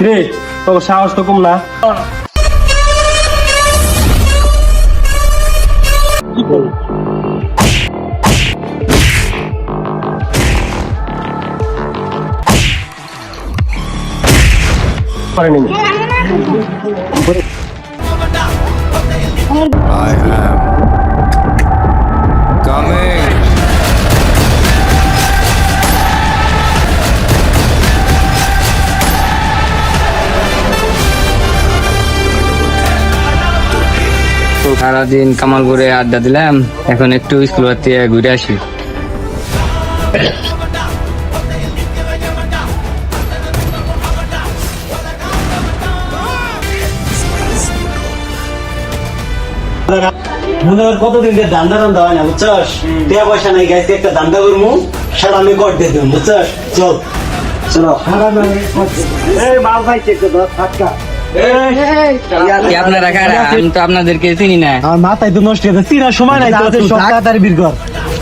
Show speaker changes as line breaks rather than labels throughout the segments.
রে তোর সাহস তো কম না।
I am coming.
সারাদিন কামাল করে আড্ডা দিলাম, এখন একটু স্কুল থেকে ঘুরে আসি।
কতদিন ধান্দা টান্দা হয় না বুঝছস? টাকা পয়সা নাই গাইছে একটা ধান্দা করবো, সারা আমি কর দিয়ে দেবো বুঝছস? চল চলো মাল পাইছে
আপনারা কারা? আমি তো আপনাদেরকে চিনি না।
আমার মাথায় তো নষ্ট হয়েছে, চিনার সময় নাই, সব তাড়াতাড়ি বের কর,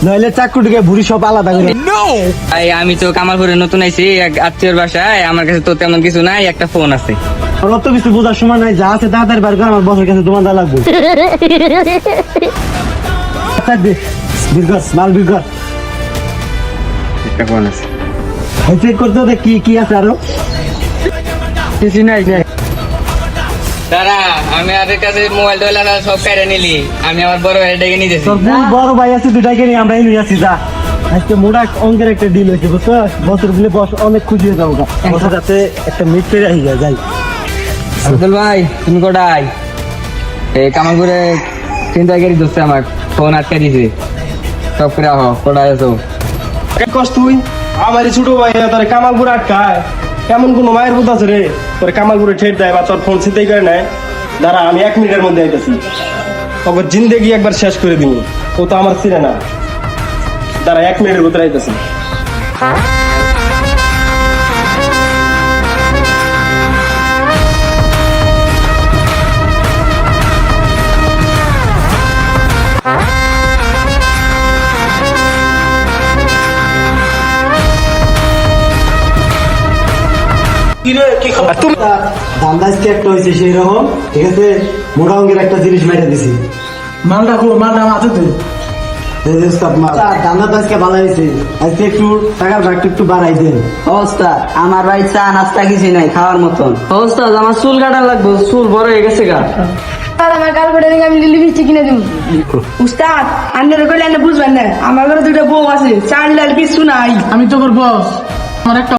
নইলে চাকরিটিকে ভুড়ি সব আলাদা করে।
আমি তো কামালপুরে নতুন আইছি এক আত্মীয়র বাসায়, আমার কাছে তো তেমন কিছু নাই, একটা ফোন আছে।
অত কিছু বোঝার সময় নাই, যা আছে তাড়াতাড়ি বের কর, আমার বসের কাছে তোমার দা লাগবে। বের কর মাল, বের কর।
একটা ফোন আছে,
চেক করতে হবে কি কি আছে আরো।
কিছু নাই। দাঁড়া, আমি আদের কাছে মোবাইল টোবাইল সব কেড়ে নিলি, আমি আমার বড় ভাই ডেকে নিতেছি।
তোর বড় ভাই আছে দুটাকে নিয়ে আমরা নিয়ে আসি। যা আজকে মোটা অঙ্কের একটা ডিল হয়েছে বুঝছস? বছর দিলে বস অনেক খুশি হয়ে যাবো, বছর যাতে একটা মিট পেরে আসি যায়। যাই
আব্দুল ভাই, তুমি কোটাই? এই কামালপুরে চিন্তাকারী দোস্ত আমার ফোন আটকে দিছে, সব করে আহ কোটায় আছো?
কষ্ট তুই আমারই ছোট ভাই তোর কামালপুর আটকায়, কেমন কোন মায়ের বুধ আছে রে? তোর কামালপুরে ঠেট দেয় বা তোর ফোন ছিনতাই করে নেয়। দাঁড়া, আমি 1 মিনিটের মধ্যে আইতেছি, ওকে জিন্দেগি একবার শেষ করে দিব। ও তো আমার ছিল না। দাঁড়া, 1 মিনিটের ভিতরে আইতেছি।
দান্দাজকে একটা হয়েছে সেই রকম, ঠিক আছে? মোটা অঙ্কের একটা জিনিস মেরে দিছি। মালটা খুব মালটা আছে তো দান্দাজকে ভালো হয়েছে। আজকে একটু টাকার ভাগটা একটু বাড়াই দেন।
অবস্থা আমার ভাই চা নাস্তা কিছু নাই খাওয়ার মতন। অবস্থা আমার চুল কাটা লাগবে, চুল বড় হয়ে গেছে গা।
আমার কাল করে আমি লিপস্টিক কিনে দিব। উস্তাদ আন্নের কইলে বুঝবেন না, আমার ঘরে 2টা বউ আছে, চাল ডাল কিছু নাই।
আমি তো বস আমার একটা